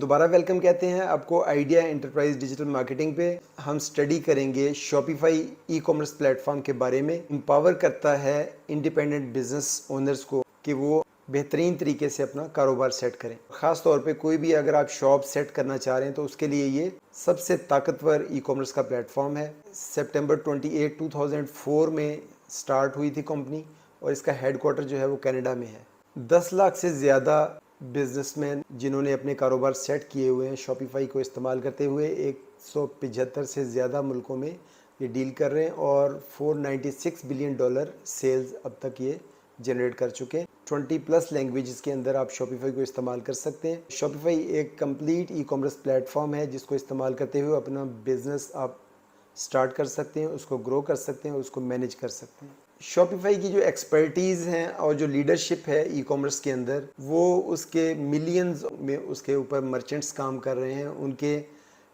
दोबारा वेलकम कहते हैं आपको आइडिया एंटरप्राइज डिजिटल मार्केटिंग पे। हम स्टडी करेंगे शॉपिफाई ई कॉमर्स प्लेटफॉर्म के बारे में। एम्पावर करता है इंडिपेंडेंट बिजनेस ओनर्स को कि वो बेहतरीन तरीके से अपना कारोबार सेट करें। ख़ास तौर पे कोई भी अगर आप शॉप सेट करना चाह रहे हैं तो उसके लिए ये सबसे ताकतवर ई कॉमर्स का प्लेटफॉर्म है। सितंबर 28, 2004 में स्टार्ट हुई थी कंपनी और इसका हेडक्वार्टर जो है वो कनाडा में है। 10 लाख से ज़्यादा बिजनेसमैन जिन्होंने अपने कारोबार सेट किए हुए हैं शॉपिफाई को इस्तेमाल करते हुए 175 से ज़्यादा मुल्कों में ये डील कर रहे हैं और $496 बिलियन सेल्स अब तक ये जनरेट कर चुके हैं। 20+ लैंग्वेजेस के अंदर आप शॉपिफाई को इस्तेमाल कर सकते हैं। शॉपिफाई एक कंप्लीट ई कॉमर्स प्लेटफॉर्म है जिसको इस्तेमाल करते हुए अपना बिजनेस आप स्टार्ट कर सकते हैं, उसको ग्रो कर सकते हैं और उसको मैनेज कर सकते हैं। शॉपिफाई की जो एक्सपर्टीज़ हैं और जो लीडरशिप है ई कॉमर्स के अंदर, वो उसके मिलियंस में उसके ऊपर मर्चेंट्स काम कर रहे हैं। उनके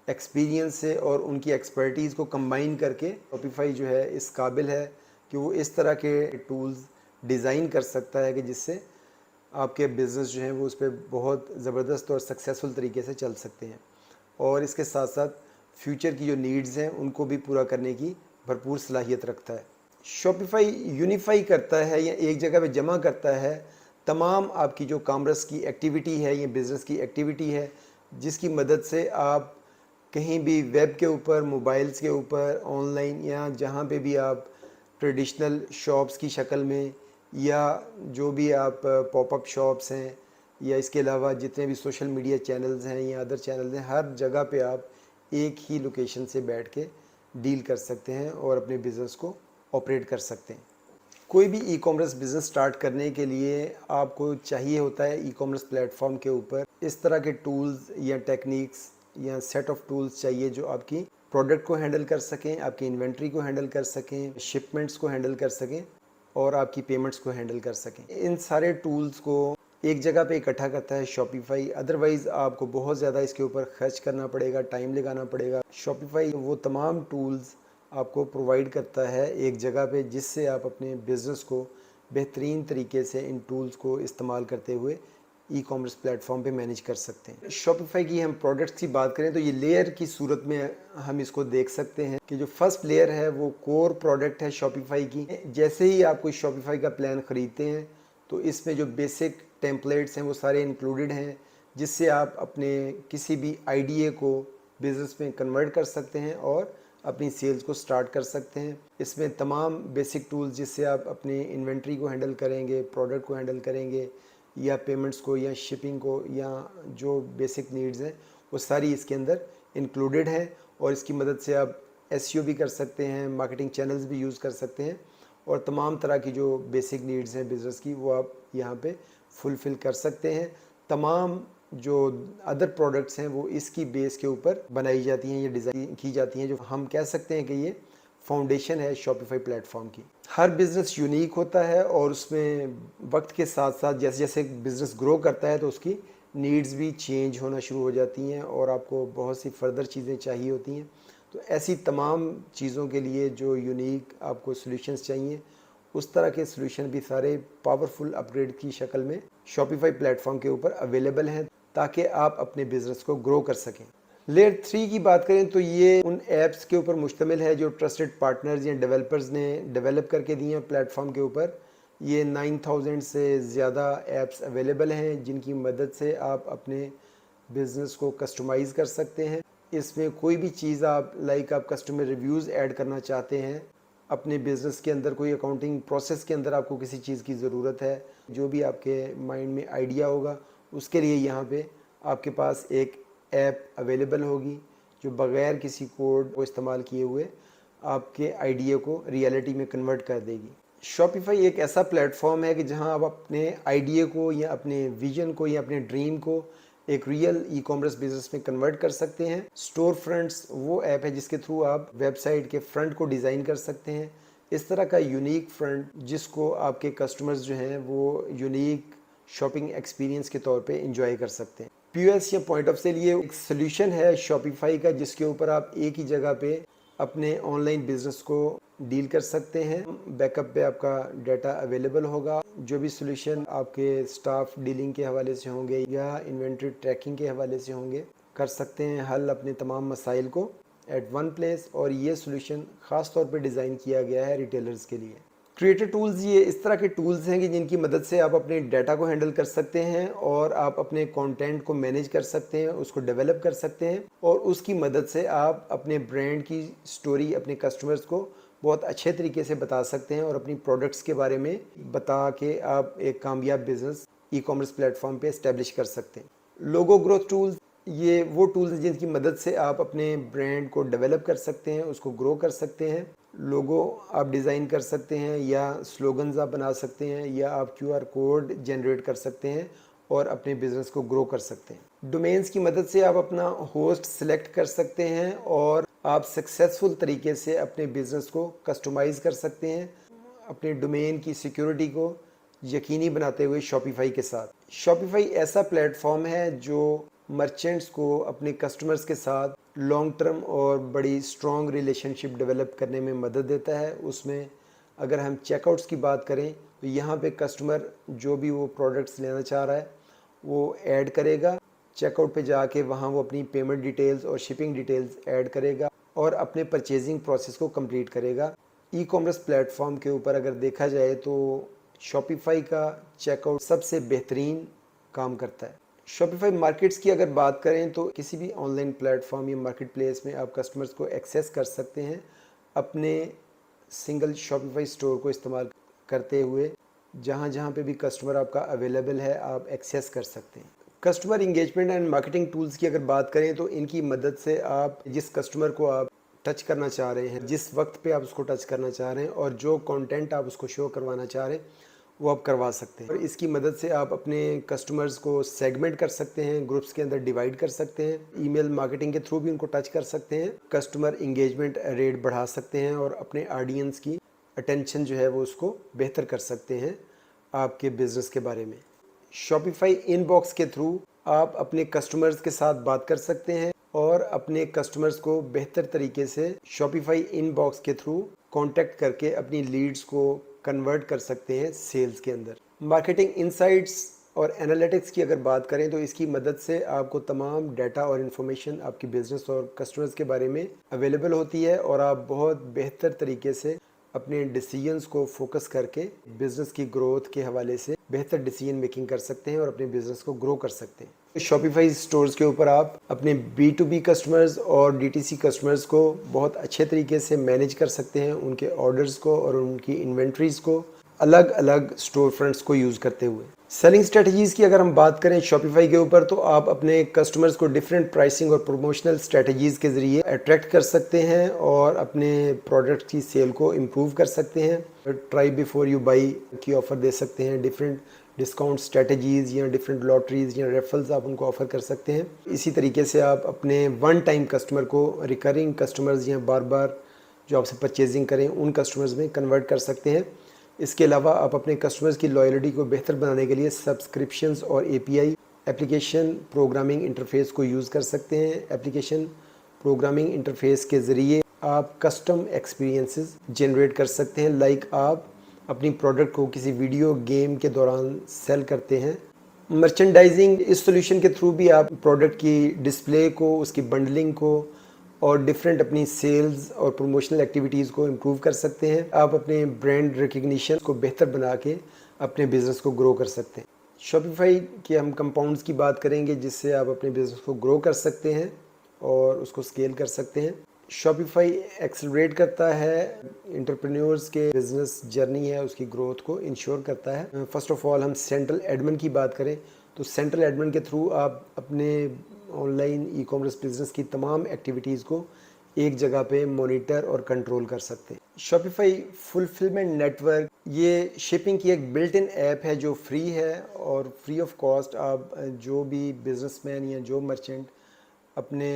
एक्सपीरियंस से और उनकी एक्सपर्टीज़ को कंबाइन करके शॉपिफाई जो है इस काबिल है कि वो इस तरह के टूल्स डिज़ाइन कर सकता है कि जिससे आपके बिज़नेस जो हैं वो उस पर बहुत ज़बरदस्त और सक्सेसफुल तरीके से चल सकते हैं और इसके साथ साथ फ्यूचर की जो नीड्स हैं उनको भी पूरा करने की भरपूर सलाहियत रखता है। शॉपिफाई यूनिफाई करता है या एक जगह पे जमा करता है तमाम आपकी जो कॉमर्स की एक्टिविटी है या बिज़नेस की एक्टिविटी है, जिसकी मदद से आप कहीं भी वेब के ऊपर, मोबाइल्स के ऊपर, ऑनलाइन या जहाँ पे भी आप ट्रेडिशनल शॉप्स की शक्ल में या जो भी आप पॉपअप शॉप्स हैं या इसके अलावा जितने भी सोशल मीडिया चैनल्स हैं या अदर चैनल्स हैं, हर जगह पे आप एक ही लोकेशन से बैठ के डील कर सकते हैं और अपने बिज़नेस को ऑपरेट कर सकते हैं। कोई भी ई कॉमर्स बिज़नेस स्टार्ट करने के लिए आपको चाहिए होता है ई कॉमर्स प्लेटफॉर्म के ऊपर इस तरह के टूल्स या टेक्निक्स या सेट ऑफ टूल्स चाहिए जो आपकी प्रोडक्ट को हैंडल कर सकें, आपकी इन्वेंट्री को हैंडल कर सकें, शिपमेंट्स को हैंडल कर सकें और आपकी पेमेंट्स को हैंडल कर सकें। इन सारे टूल्स को एक जगह पे इकट्ठा करता है शॉपिफाई। अदरवाइज़ आपको बहुत ज़्यादा इसके ऊपर खर्च करना पड़ेगा, टाइम लगाना पड़ेगा। शॉपिफाई वो तमाम टूल्स आपको प्रोवाइड करता है एक जगह पे जिससे आप अपने बिज़नेस को बेहतरीन तरीके से इन टूल्स को इस्तेमाल करते हुए ई कॉमर्स प्लेटफॉर्म पे मैनेज कर सकते हैं। शॉपिफाई की हम प्रोडक्ट्स की बात करें तो ये लेयर की सूरत में हम इसको देख सकते हैं कि जो फर्स्ट लेयर है वो कोर प्रोडक्ट है शॉपिफाई की। जैसे ही आप कोई शॉपिफाई का प्लान ख़रीदते हैं तो इसमें जो बेसिक टेम्पलेट्स हैं वो सारे इंक्लूडेड हैं, जिससे आप अपने किसी भी आइडिया को बिज़नेस में कन्वर्ट कर सकते हैं और अपनी सेल्स को स्टार्ट कर सकते हैं। इसमें तमाम बेसिक टूल्स जिससे आप अपने इन्वेंट्री को हैंडल करेंगे, प्रोडक्ट को हैंडल करेंगे या पेमेंट्स को या शिपिंग को या जो बेसिक नीड्स हैं वो सारी इसके अंदर इंक्लूडेड है और इसकी मदद से आप एसईओ भी कर सकते हैं, मार्केटिंग चैनल्स भी यूज़ कर सकते हैं और तमाम तरह की जो बेसिक नीड्स हैं बिज़नेस की वो आप यहाँ पे फुलफ़िल कर सकते हैं। तमाम जो अदर प्रोडक्ट्स हैं वो इसकी बेस के ऊपर बनाई जाती हैं या डिज़ाइन की जाती हैं, जो हम कह सकते हैं कि ये फाउंडेशन है शॉपिफाई प्लेटफॉर्म की। हर बिज़नेस यूनिक होता है और उसमें वक्त के साथ साथ जैसे जैसे बिज़नेस ग्रो करता है तो उसकी नीड्स भी चेंज होना शुरू हो जाती हैं और आपको बहुत सी फर्दर चीज़ें चाहिए होती हैं। तो ऐसी तमाम चीज़ों के लिए जो यूनिक आपको सॉल्यूशंस चाहिए, उस तरह के सॉल्यूशन भी सारे पावरफुल अपग्रेड की शक्ल में शॉपिफाई प्लेटफॉर्म के ऊपर अवेलेबल हैं ताकि आप अपने बिज़नेस को ग्रो कर सकें। लेयर 3 की बात करें तो ये उन ऐप्स के ऊपर मुश्तमिल है जो ट्रस्टेड पार्टनर्स या डेवलपर्स ने डेवलप करके दिए हैं प्लेटफॉर्म के ऊपर। ये 9000 से ज़्यादा ऐप्स अवेलेबल हैं जिनकी मदद से आप अपने बिज़नेस को कस्टमाइज़ कर सकते हैं। इसमें कोई भी चीज़ आप आप कस्टमर रिव्यूज़ ऐड करना चाहते हैं, अपने बिज़नेस के अंदर कोई अकाउंटिंग प्रोसेस के अंदर आपको किसी चीज़ की ज़रूरत है, जो भी आपके माइंड में आइडिया होगा उसके लिए यहाँ पे आपके पास एक ऐप अवेलेबल होगी जो बग़ैर किसी कोड को इस्तेमाल किए हुए आपके आइडिया को रियलिटी में कन्वर्ट कर देगी। शॉपिफाई एक ऐसा प्लेटफॉर्म है कि जहां आप अपने आइडिया को या अपने विजन को या अपने ड्रीम को एक रियल ई कॉमर्स बिजनेस में कन्वर्ट कर सकते हैं। स्टोर फ्रंट्स वो ऐप है जिसके थ्रू आप वेबसाइट के फ्रंट को डिज़ाइन कर सकते हैं, इस तरह का यूनिक फ्रंट जिसको आपके कस्टमर्स जो हैं वो यूनिक शॉपिंग एक्सपीरियंस के तौर पे इंजॉय कर सकते हैं। पीओएस या पॉइंट ऑफ सेल ये एक सोल्यूशन है शॉपिफाई का जिसके ऊपर आप एक ही जगह पे अपने ऑनलाइन बिजनेस को डील कर सकते हैं। बैकअप पे आपका डाटा अवेलेबल होगा। जो भी सोल्यूशन आपके स्टाफ डीलिंग के हवाले से होंगे या इन्वेंट्री ट्रैकिंग के हवाले से होंगे, कर सकते हैं हल अपने तमाम मसाइल को एट वन प्लेस। और ये सोल्यूशन ख़ास तौर पे डिज़ाइन किया गया है रिटेलर्स के लिए। क्रिएटर टूल्स ये इस तरह के टूल्स हैं कि जिनकी मदद से आप अपने डाटा को हैंडल कर सकते हैं और आप अपने कंटेंट को मैनेज कर सकते हैं, उसको डेवलप कर सकते हैं और उसकी मदद से आप अपने ब्रांड की स्टोरी अपने कस्टमर्स को बहुत अच्छे तरीके से बता सकते हैं और अपनी प्रोडक्ट्स के बारे में बता के आप एक कामयाब बिजनेस ई कॉमर्स प्लेटफॉर्म पे इस्टेब्लिश कर सकते हैं। लोगो ग्रोथ टूल्स ये वो टूल्स हैं जिनकी मदद से आप अपने ब्रांड को डेवलप कर सकते हैं, उसको ग्रो कर सकते हैं। लोगो आप डिज़ाइन कर सकते हैं या स्लोगन्स आप बना सकते हैं या आप क्यूआर कोड जनरेट कर सकते हैं और अपने बिज़नेस को ग्रो कर सकते हैं। डोमेन्स की मदद से आप अपना होस्ट सिलेक्ट कर सकते हैं और आप सक्सेसफुल तरीके से अपने बिज़नेस को कस्टमाइज़ कर सकते हैं अपने डोमेन की सिक्योरिटी को यकीनी बनाते हुए शॉपिफाई के साथ। शॉपिफाई ऐसा प्लेटफॉर्म है जो मर्चेंट्स को अपने कस्टमर्स के साथ लॉन्ग टर्म और बड़ी स्ट्रॉन्ग रिलेशनशिप डेवलप करने में मदद देता है। उसमें अगर हम चेकआउट्स की बात करें तो यहाँ पे कस्टमर जो भी वो प्रोडक्ट्स लेना चाह रहा है वो ऐड करेगा, चेकआउट पे जाके वहाँ वो अपनी पेमेंट डिटेल्स और शिपिंग डिटेल्स ऐड करेगा और अपने परचेजिंग प्रोसेस को कंप्लीट करेगा। ई कॉमर्स प्लेटफॉर्म के ऊपर अगर देखा जाए तो शॉपिफाई का चेकआउट सबसे बेहतरीन काम करता है। शॉपिफाई मार्केट्स की अगर बात करें तो किसी भी ऑनलाइन प्लेटफॉर्म या मार्केट प्लेस में आप कस्टमर्स को एक्सेस कर सकते हैं अपने सिंगल शॉपिफाई स्टोर को इस्तेमाल करते हुए। जहाँ जहाँ पे भी कस्टमर आपका अवेलेबल है आप एक्सेस कर सकते हैं। Customer engagement and marketing tools की अगर बात करें तो इनकी मदद से आप जिस कस्टमर को आप टच करना चाह रहे हैं, जिस वक्त पे आप उसको टच करना चाह रहे हैं और जो कंटेंट आप उसको शो करवाना चाह रहे हैं वो आप करवा सकते हैं। और इसकी मदद से आप अपने कस्टमर्स को सेगमेंट कर सकते हैं, ग्रुप्स के अंदर डिवाइड कर सकते हैं। ईमेल मार्केटिंग के थ्रू भी उनको टच कर सकते हैं, कस्टमर इंगेजमेंट रेट बढ़ा सकते हैं और अपने ऑडियंस की अटेंशन जो है वो उसको बेहतर कर सकते हैं आपके बिजनेस के बारे में। शॉपिफाई इनबॉक्स के थ्रू आप अपने कस्टमर्स के साथ बात कर सकते हैं और अपने कस्टमर्स को बेहतर तरीके से शॉपिफाई इनबॉक्स के थ्रू कांटेक्ट करके अपनी लीड्स को कन्वर्ट कर सकते हैं सेल्स के अंदर। मार्केटिंग इनसाइट्स और एनालिटिक्स की अगर बात करें तो इसकी मदद से आपको तमाम डाटा और इन्फॉर्मेशन आपकी बिजनेस और कस्टमर्स के बारे में अवेलेबल होती है और आप बहुत बेहतर तरीके से अपने डिसीजंस को फोकस करके बिजनेस की ग्रोथ के हवाले से बेहतर डिसीजन मेकिंग कर सकते हैं और अपने बिजनेस को ग्रो कर सकते हैं। शॉपिफाई स्टोर्स के ऊपर आप अपने B2B कस्टमर्स और DTC कस्टमर्स को बहुत अच्छे तरीके से मैनेज कर सकते हैं, उनके ऑर्डर्स को और उनकी इन्वेंट्रीज को अलग अलग स्टोर फ्रंट्स को यूज़ करते हुए। सेलिंग स्ट्रेटजीज़ की अगर हम बात करें शॉपिफाई के ऊपर तो आप अपने कस्टमर्स को डिफरेंट प्राइसिंग और प्रमोशनल स्ट्रेटजीज़ के ज़रिए अट्रैक्ट कर सकते हैं और अपने प्रोडक्ट की सेल को इम्प्रूव कर सकते हैं। ट्राई बिफोर यू बाई की ऑफ़र दे सकते हैं, डिफरेंट डिस्काउंट स्ट्रेटजीज़ या डिफरेंट लॉटरीज़ या रेफरल्स आप उनको ऑफ़र कर सकते हैं। इसी तरीके से आप अपने वन टाइम कस्टमर को रिकरिंग कस्टमर्स या बार बार जो आपसे परचेजिंग करें उन कस्टमर्स में कन्वर्ट कर सकते हैं। इसके अलावा आप अपने कस्टमर्स की लॉयल्टी को बेहतर बनाने के लिए सब्सक्रिप्शंस और API एप्लीकेशन प्रोग्रामिंग इंटरफेस को यूज़ कर सकते हैं। एप्लीकेशन प्रोग्रामिंग इंटरफेस के ज़रिए आप कस्टम एक्सपीरियंसेस जनरेट कर सकते हैं, लाइक आप अपनी प्रोडक्ट को किसी वीडियो गेम के दौरान सेल करते हैं। मर्चेंडाइजिंग इस सॉल्यूशन के थ्रू भी आप प्रोडक्ट की डिस्प्ले को, उसकी बंडलिंग को और डिफरेंट अपनी सेल्स और प्रमोशनल एक्टिविटीज़ को इम्प्रूव कर सकते हैं। आप अपने ब्रांड रिकग्निशन को बेहतर बना के अपने बिज़नेस को ग्रो कर सकते हैं। शॉपिफाई के हम कंपाउंड्स की बात करेंगे जिससे आप अपने बिज़नेस को ग्रो कर सकते हैं और उसको स्केल कर सकते हैं। शॉपिफाई एक्सेलरेट करता है एंटरप्रेन्योर्स के बिज़नेस जर्नी है उसकी ग्रोथ को इंश्योर करता है। फर्स्ट ऑफ ऑल हम सेंट्रल एडमिन की बात करें तो सेंट्रल एडमिन के थ्रू आप अपने ऑनलाइन ई कॉमर्स बिजनेस की तमाम एक्टिविटीज़ को एक जगह पे मॉनिटर और कंट्रोल कर सकते हैं। शॉपिफाई फुलफिलमेंट नेटवर्क ये शिपिंग की एक बिल्ट इन ऐप है जो फ्री है और फ्री ऑफ कॉस्ट आप जो भी बिजनेसमैन या जो मर्चेंट अपने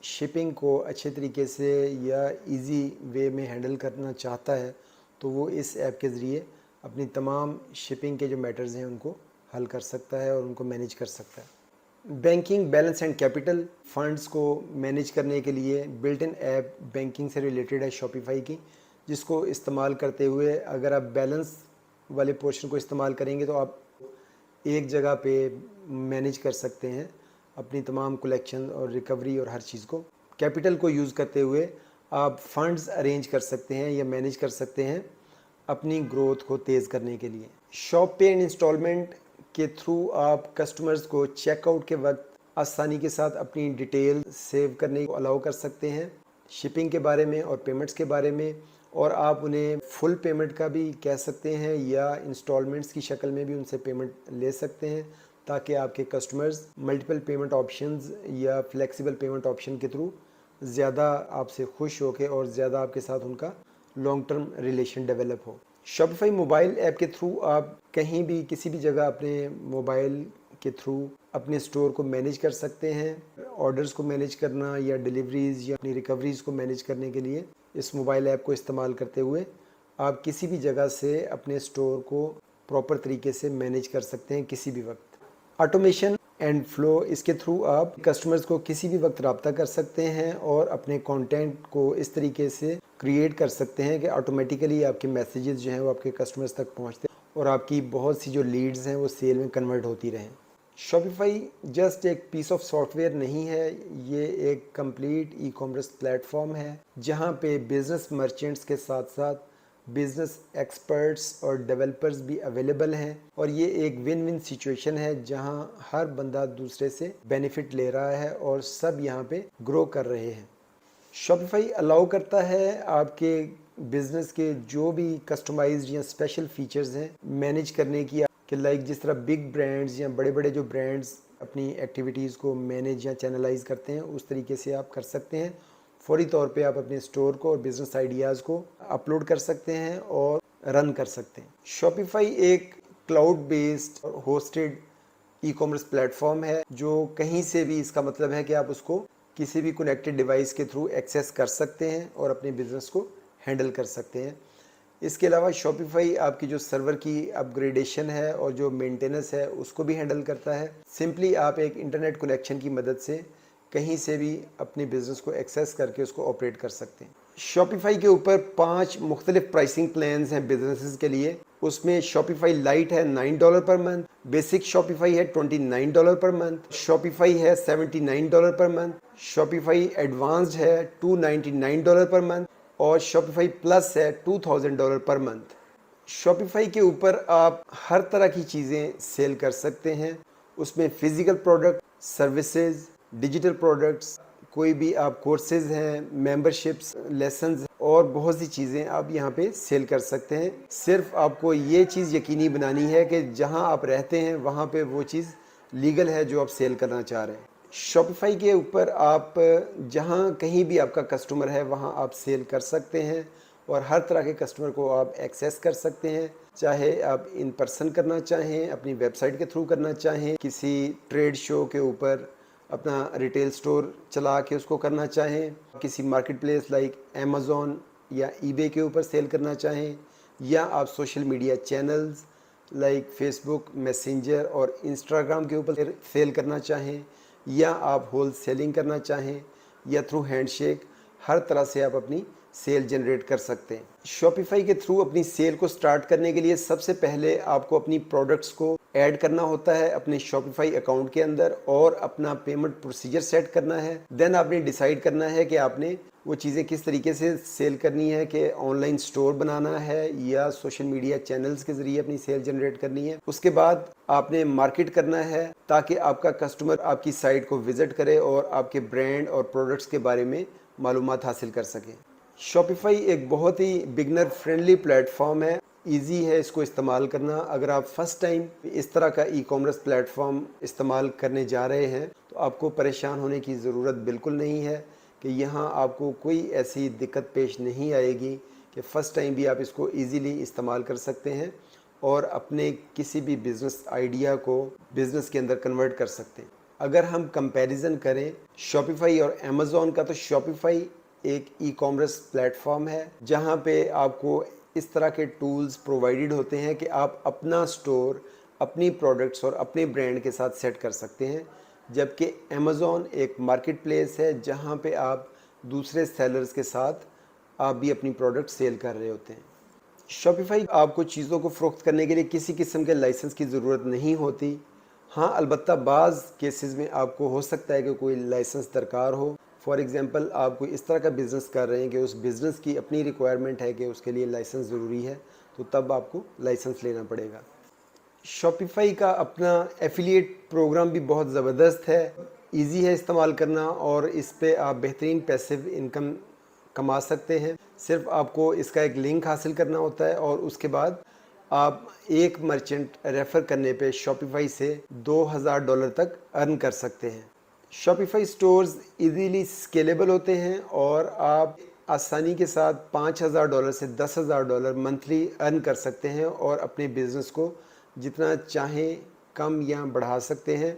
शिपिंग को अच्छे तरीके से या इजी वे में हैंडल करना चाहता है तो वो इस ऐप के ज़रिए अपनी तमाम शिपिंग के जो मैटर्स हैं उनको हल कर सकता है और उनको मैनेज कर सकता है। Banking balance and capital funds को मैनेज करने के लिए बिल्ट इन ऐप बैंकिंग से रिलेटेड है शॉपिफाई की, जिसको इस्तेमाल करते हुए अगर आप बैलेंस वाले पोर्शन को इस्तेमाल करेंगे तो आप एक जगह पे मैनेज कर सकते हैं अपनी तमाम कलेक्शन और रिकवरी और हर चीज़ को। कैपिटल को यूज़ करते हुए आप फंड्स अरेंज कर सकते हैं या मैनेज कर सकते हैं अपनी ग्रोथ को तेज़ करने के लिए। शॉप पे एंड इंस्टॉलमेंट के थ्रू आप कस्टमर्स को चेकआउट के वक्त आसानी के साथ अपनी डिटेल सेव करने को अलाउ कर सकते हैं, शिपिंग के बारे में और पेमेंट्स के बारे में, और आप उन्हें फुल पेमेंट का भी कह सकते हैं या इंस्टॉलमेंट्स की शक्ल में भी उनसे पेमेंट ले सकते हैं, ताकि आपके कस्टमर्स मल्टीपल पेमेंट ऑप्शंस या फ्लेक्सिबल पेमेंट ऑप्शन के थ्रू ज़्यादा आपसे खुश होकर और ज़्यादा आपके साथ उनका लॉन्ग टर्म रिलेशन डेवलप हो। शॉपिफाई मोबाइल ऐप के थ्रू आप कहीं भी किसी भी जगह अपने मोबाइल के थ्रू अपने स्टोर को मैनेज कर सकते हैं। ऑर्डर्स को मैनेज करना या डिलीवरीज या अपनी रिकवरीज को मैनेज करने के लिए इस मोबाइल ऐप को इस्तेमाल करते हुए आप किसी भी जगह से अपने स्टोर को प्रॉपर तरीके से मैनेज कर सकते हैं किसी भी वक्त। ऑटोमेशन एंड फ्लो, इसके थ्रू आप कस्टमर्स को किसी भी वक्त रब्ता कर सकते हैं और अपने कंटेंट को इस तरीके से क्रिएट कर सकते हैं कि ऑटोमेटिकली आपके मैसेजेस जो हैं वो आपके कस्टमर्स तक पहुंचते हैं और आपकी बहुत सी जो लीड्स हैं वो सेल में कन्वर्ट होती रहें। शॉपिफाई जस्ट एक पीस ऑफ सॉफ्टवेयर नहीं है, ये एक कंप्लीट ई कॉमर्स प्लेटफॉर्म है जहां पे बिजनेस मर्चेंट्स के साथ साथ बिजनेस एक्सपर्ट्स और डेवलपर्स भी अवेलेबल हैं और ये एक विन विन सिचुएशन है जहां हर बंदा दूसरे से बेनिफिट ले रहा है और सब यहां पे ग्रो कर रहे हैं। शॉपिफाई अलाउ करता है आपके बिजनेस के जो भी कस्टमाइज्ड या स्पेशल फीचर्स हैं मैनेज करने की, कि लाइक जिस तरह बिग ब्रांड्स या बड़े बड़े जो ब्रांड्स अपनी एक्टिविटीज़ को मैनेज या चैनलाइज करते हैं उस तरीके से आप कर सकते हैं। फौरी तौर पे आप अपने स्टोर को और बिजनेस आइडियाज़ को अपलोड कर सकते हैं और रन कर सकते हैं। शॉपिफाई एक क्लाउड बेस्ड और होस्टेड ई कॉमर्स प्लेटफॉर्म है जो कहीं से भी, इसका मतलब है कि आप उसको किसी भी कनेक्टेड डिवाइस के थ्रू एक्सेस कर सकते हैं और अपने बिजनेस को हैंडल कर सकते हैं। इसके अलावा शॉपिफाई आपकी जो सर्वर की अपग्रेडेशन है और जो मेंटेनेंस है उसको भी हैंडल करता है। सिंपली आप एक इंटरनेट कनेक्शन की मदद से कहीं से भी अपने बिजनेस को एक्सेस करके उसको ऑपरेट कर सकते हैं। शॉपिफाई के ऊपर 5 मुख्तलिफ प्राइसिंग प्लान्स हैं बिजनेसेस के लिए। उसमें शॉपिफाई लाइट है $9 पर मंथ, बेसिक शॉपिफाई है $29 पर मंथ, शॉपिफाई है $79 पर मंथ, शॉपिफाई एडवांस्ड है $299 पर मंथ और शॉपिफाई प्लस है $2000 पर मंथ। शॉपिफाई के ऊपर आप हर तरह की चीज़ें सेल कर सकते हैं। उसमें physical product, services, digital products, कोई भी आप कोर्सेज हैं, मेंबरशिप्स, लेसन्स और बहुत सी चीज़ें आप यहाँ पे सेल कर सकते हैं। सिर्फ आपको ये चीज़ यकीनी बनानी है कि जहाँ आप रहते हैं वहाँ पे वो चीज़ लीगल है जो आप सेल करना चाह रहे हैं। शॉपिफाई के ऊपर आप जहाँ कहीं भी आपका कस्टमर है वहाँ आप सेल कर सकते हैं और हर तरह के कस्टमर को आप एक्सेस कर सकते हैं, चाहे आप इन पर्सन करना चाहें, अपनी वेबसाइट के थ्रू करना चाहें, किसी ट्रेड शो के ऊपर अपना रिटेल स्टोर चला के उसको करना चाहें, किसी मार्केट प्लेस लाइक अमेज़ॉन या ईबे के ऊपर सेल करना चाहें, या आप social media channels like Facebook, messenger और इंस्टाग्राम के ऊपर सेल करना चाहें, या आप होल सेलिंग करना चाहें या थ्रू हैंडशेक, हर तरह से आप अपनी सेल जनरेट कर सकते हैं। शॉपिफाई के थ्रू अपनी सेल को स्टार्ट करने के लिए सबसे पहले आपको अपनी प्रोडक्ट्स को ऐड करना होता है अपने शॉपिफाई अकाउंट के अंदर और अपना पेमेंट प्रोसीजर सेट करना है। देन आपने डिसाइड करना है कि आपने वो चीज़ें किस तरीके से सेल करनी है, कि ऑनलाइन स्टोर बनाना है या सोशल मीडिया चैनल्स के ज़रिए अपनी सेल जनरेट करनी है। उसके बाद आपने मार्केट करना है ताकि आपका कस्टमर आपकी साइट को विज़िट करे और आपके ब्रांड और प्रोडक्ट्स के बारे में मालूमात हासिल कर सके। शॉपिफाई एक बहुत ही बिगनर फ्रेंडली प्लेटफॉर्म है, इजी है इसको इस्तेमाल करना। अगर आप फर्स्ट टाइम इस तरह का ई कॉमर्स प्लेटफॉर्म इस्तेमाल करने जा रहे हैं तो आपको परेशान होने की ज़रूरत बिल्कुल नहीं है कि यहाँ आपको कोई ऐसी दिक्कत पेश नहीं आएगी, कि फ़र्स्ट टाइम भी आप इसको ईज़िली इस्तेमाल कर सकते हैं और अपने किसी भी बिज़नेस आइडिया को बिज़नेस के अंदर कन्वर्ट कर सकते हैं। अगर हम कंपैरिजन करें शॉपिफाई और अमेज़ॉन का, तो शॉपिफाई एक ई कॉमर्स प्लेटफॉर्म है जहाँ पे आपको इस तरह के टूल्स प्रोवाइडेड होते हैं कि आप अपना स्टोर अपनी प्रोडक्ट्स और अपने ब्रांड के साथ सेट कर सकते हैं, जबकि अमेज़ॉन एक मार्केट प्लेस है जहाँ पे आप दूसरे सेलर्स के साथ आप भी अपनी प्रोडक्ट सेल कर रहे होते हैं। शॉपिफाई आपको चीज़ों को फ़रोख्त करने के लिए किसी किस्म के लाइसेंस की ज़रूरत नहीं होती। हाँ, अलबत्ता बाज़ केसेस में आपको हो सकता है कि कोई लाइसेंस दरकार हो। फॉर एग्ज़ाम्पल आप कोई इस तरह का बिज़नेस कर रहे हैं कि उस बिज़नेस की अपनी रिक्वायरमेंट है कि उसके लिए लाइसेंस ज़रूरी है, तो तब आपको लाइसेंस लेना पड़ेगा। शॉपिफाई का अपना एफिलिएट प्रोग्राम भी बहुत ज़बरदस्त है, इजी है इस्तेमाल करना और इस पे आप बेहतरीन पैसिव इनकम कमा सकते हैं। सिर्फ आपको इसका एक लिंक हासिल करना होता है और उसके बाद आप एक मर्चेंट रेफ़र करने पे शॉपिफाई से $2000 तक अर्न कर सकते हैं। शॉपिफाई स्टोर्स इजीली स्केलेबल होते हैं और आप आसानी के साथ $5000 से $10,000 मंथली अर्न कर सकते हैं और अपने बिज़नेस को जितना चाहें कम या बढ़ा सकते हैं।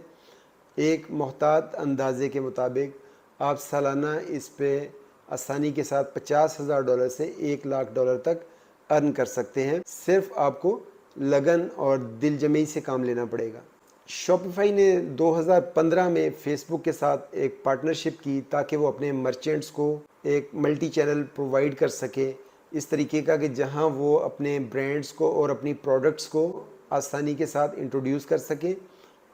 एक मोहतात अंदाजे के मुताबिक आप सालाना इस पे आसानी के साथ $50,000 से $1,00,000 तक अर्न कर सकते हैं। सिर्फ आपको लगन और दिलजमई से काम लेना पड़ेगा। शॉपिफाई ने 2015 में फेसबुक के साथ एक पार्टनरशिप की ताकि वो अपने मर्चेंट्स को एक मल्टी चैनल प्रोवाइड कर सके, इस तरीके का कि जहां वो अपने ब्रांड्स को और अपनी प्रोडक्ट्स को आसानी के साथ इंट्रोड्यूस कर सकें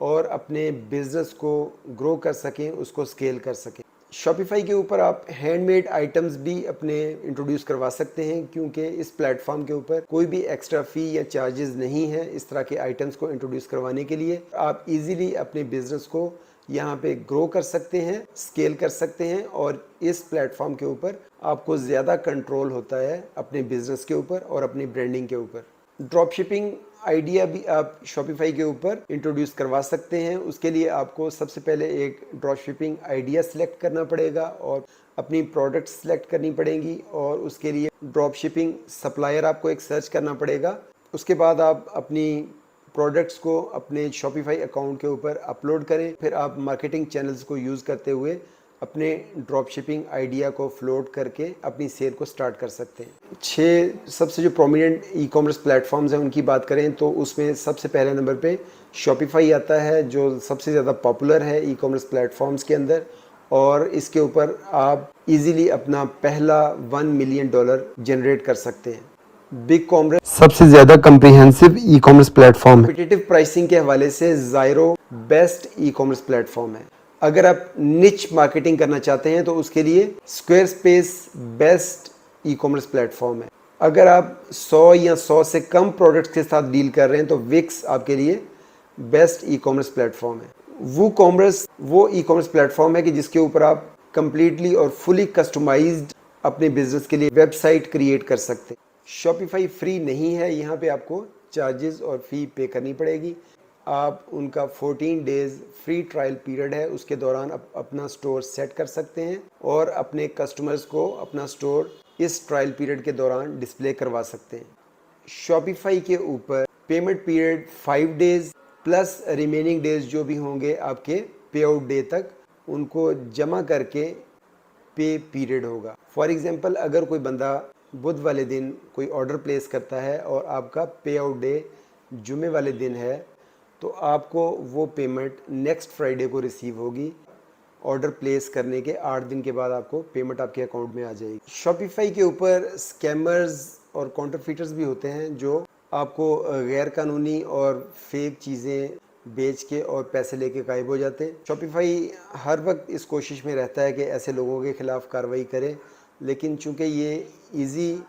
और अपने बिज़नेस को ग्रो कर सकें, उसको स्केल कर सकें। शॉपिफाई के ऊपर आप हैंडमेड आइटम्स भी अपने इंट्रोड्यूस करवा सकते हैं, क्योंकि इस प्लेटफॉर्म के ऊपर कोई भी एक्स्ट्रा फ़ी या चार्जेस नहीं है इस तरह के आइटम्स को इंट्रोड्यूस करवाने के लिए। आप इजीली अपने बिज़नेस को यहाँ पे ग्रो कर सकते हैं, स्केल कर सकते हैं और इस प्लेटफॉर्म के ऊपर आपको ज़्यादा कंट्रोल होता है अपने बिज़नेस के ऊपर और अपनी ब्रांडिंग के ऊपर। ड्रॉप शिपिंग आइडिया भी आप शॉपिफाई के ऊपर इंट्रोड्यूस करवा सकते हैं। उसके लिए आपको सबसे पहले एक ड्रॉप शिपिंग आइडिया सेलेक्ट करना पड़ेगा और अपनी प्रोडक्ट सेलेक्ट करनी पड़ेंगी और उसके लिए ड्रॉप शिपिंग सप्लायर आपको एक सर्च करना पड़ेगा। उसके बाद आप अपनी प्रोडक्ट्स को अपने शॉपिफाई अकाउंट के ऊपर अपलोड करें। फिर आप मार्केटिंग चैनल्स को यूज़ करते हुए अपने ड्रॉप शिपिंग आइडिया को फ्लोट करके अपनी सेल को स्टार्ट कर सकते हैं। 6 सबसे जो प्रोमिनेंट ई कॉमर्स प्लेटफॉर्म्स हैं उनकी बात करें तो उसमें सबसे पहले नंबर पे शॉपिफाई आता है, जो सबसे ज़्यादा पॉपुलर है ई कॉमर्स प्लेटफॉर्म्स के अंदर, और इसके ऊपर आप इजीली अपना पहला $1 मिलियन जनरेट कर सकते हैं। बिग कॉमर्स सबसे ज़्यादा कम्प्रिहेंसिव ई कॉमर्स प्लेटफॉर्म है। कॉम्पिटिटिव प्राइसिंग के हवाले से ज़ायरो बेस्ट ई कॉमर्स प्लेटफॉर्म है। अगर आप निच मार्केटिंग करना चाहते हैं तो उसके लिए Squarespace best e commerce platform है। अगर आप 100 या 100 से कम प्रोडक्ट्स के साथ डील कर रहे हैं तो विक्स आपके लिए बेस्ट ई कॉमर्स प्लेटफॉर्म है। वो कॉमर्स वो ई कॉमर्स प्लेटफॉर्म है कि जिसके ऊपर आप कंप्लीटली और फुली कस्टमाइज्ड अपने बिजनेस के लिए वेबसाइट क्रिएट कर सकते हैं। शॉपिफाई फ्री नहीं है, यहाँ पे आपको चार्जेस और फ़ी पे करनी पड़ेगी। आप उनका 14 डेज़ फ्री ट्रायल पीरियड है, उसके दौरान अपना स्टोर सेट कर सकते हैं और अपने कस्टमर्स को अपना स्टोर इस ट्रायल पीरियड के दौरान डिस्प्ले करवा सकते हैं। शॉपिफाई के ऊपर payment period 5 days plus remaining days जो भी होंगे आपके पे आउट डे तक, उनको जमा करके पे पीरियड होगा। फॉर एग्ज़ाम्पल अगर कोई बंदा बुध वाले दिन कोई ऑर्डर प्लेस करता है और आपका पे आउट डे जुमे वाले दिन है, तो आपको वो पेमेंट नेक्स्ट फ्राइडे को रिसीव होगी। ऑर्डर प्लेस करने के 8 दिन के बाद आपको पेमेंट आपके अकाउंट में आ जाएगी। शॉपिफाई के ऊपर स्कैमर्स और काउंटरफीटर्स भी होते हैं जो आपको गैर कानूनी और फेक चीज़ें बेच के और पैसे लेके गायब हो जाते हैं। शॉपिफाई हर वक्त इस कोशिश में रहता है कि ऐसे लोगों के ख़िलाफ़ कार्रवाई करे, लेकिन चूँकि ये इजी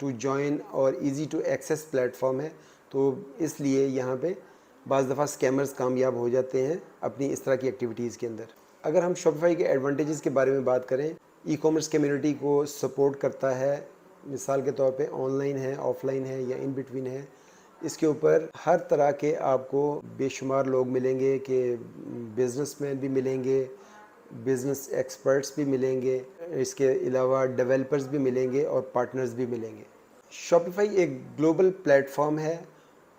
टू जॉइन और इजी टू एक्सेस प्लेटफॉर्म है, तो इसलिए यहाँ पे बाज़ दफ़ा स्कैमर्स कामयाब हो जाते हैं अपनी इस तरह की एक्टिविटीज़ के अंदर। अगर हम शॉपिफाई के एडवांटेजेस के बारे में बात करें, ई कॉमर्स कम्युनिटी को सपोर्ट करता है। मिसाल के तौर पे ऑनलाइन है, ऑफलाइन है या इन बिटवीन है। इसके ऊपर हर तरह के आपको बेशुमार लोग मिलेंगे कि बिजनेसमैन भी मिलेंगे, बिज़नेस एक्सपर्ट्स भी मिलेंगे, इसके अलावा डेवलपर्स भी मिलेंगे और पार्टनर्स भी मिलेंगे। शॉपिफाई एक ग्लोबल प्लेटफॉर्म है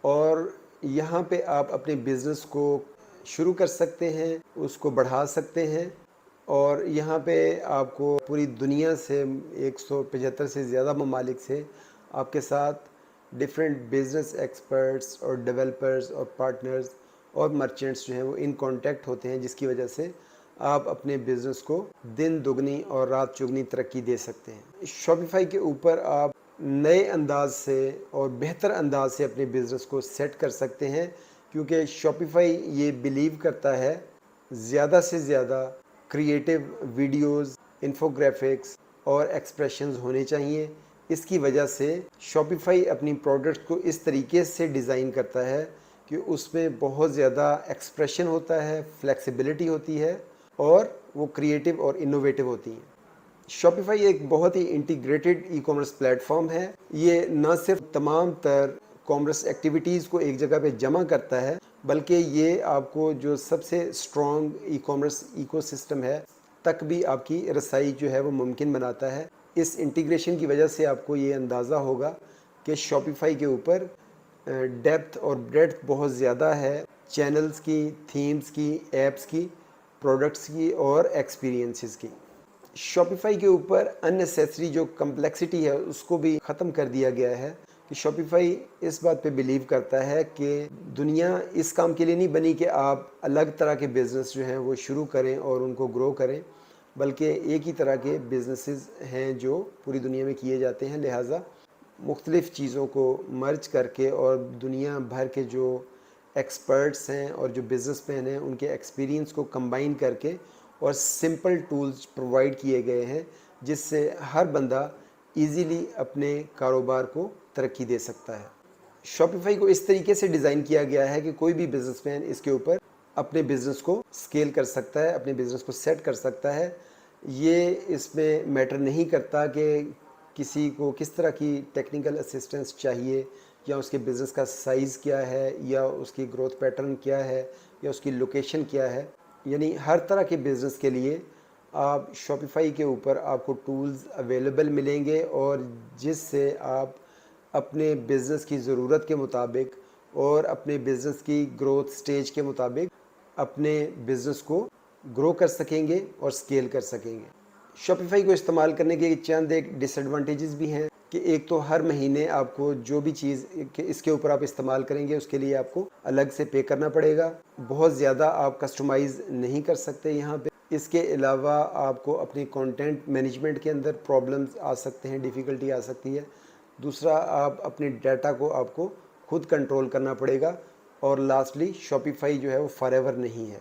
और यहाँ पे आप अपने बिज़नेस को शुरू कर सकते हैं, उसको बढ़ा सकते हैं और यहाँ पे आपको पूरी दुनिया से 175 से ज़्यादा ममालिक से आपके साथ डिफरेंट बिज़नेस एक्सपर्ट्स और डेवलपर्स और पार्टनर्स और मर्चेंट्स जो हैं वो इन कांटेक्ट होते हैं, जिसकी वजह से आप अपने बिजनेस को दिन दुगनी और रात चौगनी तरक्की दे सकते हैं। शॉपिफाई के ऊपर आप नए अंदाज से और बेहतर अंदाज से अपने बिजनेस को सेट कर सकते हैं, क्योंकि शॉपिफाई ये बिलीव करता है ज़्यादा से ज़्यादा क्रिएटिव वीडियोस, इन्फोग्राफिक्स और एक्सप्रेशंस होने चाहिए। इसकी वजह से शॉपिफाई अपनी प्रोडक्ट्स को इस तरीके से डिज़ाइन करता है कि उसमें बहुत ज़्यादा एक्सप्रेशन होता है, फ्लेक्सिबिलिटी होती है और वो क्रिएटिव और इनोवेटिव होती हैं। शॉपिफाई एक बहुत ही इंटीग्रेटेड ई कॉमर्स प्लेटफॉर्म है। ये न सिर्फ तमाम तर कॉमर्स एक्टिविटीज़ को एक जगह पे जमा करता है, बल्कि ये आपको जो सबसे स्ट्रॉन्ग ई कॉमर्स इकोसिस्टम है तक भी आपकी रसाई जो है वो मुमकिन बनाता है। इस इंटीग्रेशन की वजह से आपको ये अंदाज़ा होगा कि शॉपिफाई के ऊपर डेप्थ और ब्रेड्थ बहुत ज़्यादा है, चैनल्स की, थीम्स की, ऐप्स की, प्रोडक्ट्स की और एक्सपीरियंसेस की। शॉपिफाई के ऊपर अननेसेसरी जो कम्प्लेक्सिटी है उसको भी ख़त्म कर दिया गया है कि शॉपिफाई इस बात पे बिलीव करता है कि दुनिया इस काम के लिए नहीं बनी कि आप अलग तरह के बिज़नेस जो हैं वो शुरू करें और उनको ग्रो करें, बल्कि एक ही तरह के बिज़नेसेस हैं जो पूरी दुनिया में किए जाते हैं। लिहाजा मुख्तलिफ़ चीज़ों को मर्ज करके और दुनिया भर के जो एक्सपर्ट्स हैं और जो बिज़नेसमैन हैं उनके एक्सपीरियंस को कंबाइन करके और सिंपल टूल्स प्रोवाइड किए गए हैं, जिससे हर बंदा इजीली अपने कारोबार को तरक्की दे सकता है। शॉपिफाई को इस तरीके से डिज़ाइन किया गया है कि कोई भी बिज़नेसमैन इसके ऊपर अपने बिज़नेस को स्केल कर सकता है, अपने बिज़नेस को सेट कर सकता है। ये इसमें मैटर नहीं करता कि किसी को किस तरह की टेक्निकल असिस्टेंस चाहिए, या उसके बिज़नेस का साइज़ क्या है, या उसकी ग्रोथ पैटर्न क्या है, या उसकी लोकेशन क्या है। यानी हर तरह के बिज़नेस के लिए आप शॉपिफाई के ऊपर आपको टूल्स अवेलेबल मिलेंगे, और जिससे आप अपने बिज़नेस की ज़रूरत के मुताबिक और अपने बिज़नेस की ग्रोथ स्टेज के मुताबिक अपने बिज़नेस को ग्रो कर सकेंगे और स्केल कर सकेंगे। शॉपिफाई को इस्तेमाल करने के चंद एक डिसएडवांटेजेस भी हैं कि एक तो हर महीने आपको जो भी चीज़ इसके ऊपर आप इस्तेमाल करेंगे उसके लिए आपको अलग से पे करना पड़ेगा। बहुत ज़्यादा आप कस्टमाइज़ नहीं कर सकते यहाँ पे। इसके अलावा आपको अपनी कंटेंट मैनेजमेंट के अंदर प्रॉब्लम्स आ सकते हैं, डिफ़िकल्टी आ सकती है। दूसरा, आप अपने डाटा को आपको खुद कंट्रोल करना पड़ेगा। और लास्टली, शॉपिफाई जो है वो फॉरएवर नहीं है।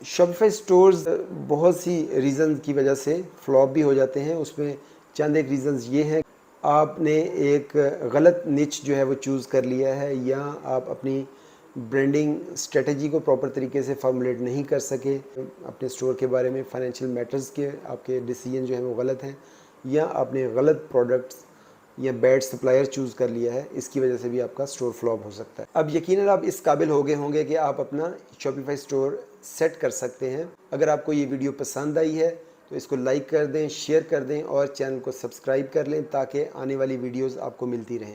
शॉपिफाई स्टोर्स बहुत सी रीज़न की वजह से फ्लॉप भी हो जाते हैं। उसमें चंद एक रीज़न्स ये हैं, आपने एक गलत निच जो है वो चूज़ कर लिया है, या आप अपनी ब्रांडिंग स्ट्रेटजी को प्रॉपर तरीके से फॉर्मुलेट नहीं कर सके अपने स्टोर के बारे में। फाइनेंशियल मैटर्स के आपके डिसीजन जो हैं वो गलत हैं, या आपने गलत प्रोडक्ट्स या बैड सप्लायर चूज़ कर लिया है। इसकी वजह से भी आपका स्टोर फ्लॉप हो सकता है। अब यकीनन आप इस काबिल हो गए होंगे कि आप अपना शॉपिफाई स्टोर सेट कर सकते हैं। अगर आपको ये वीडियो पसंद आई है तो इसको लाइक कर दें, शेयर कर दें और चैनल को सब्सक्राइब कर लें, ताकि आने वाली वीडियोज़ आपको मिलती रहें।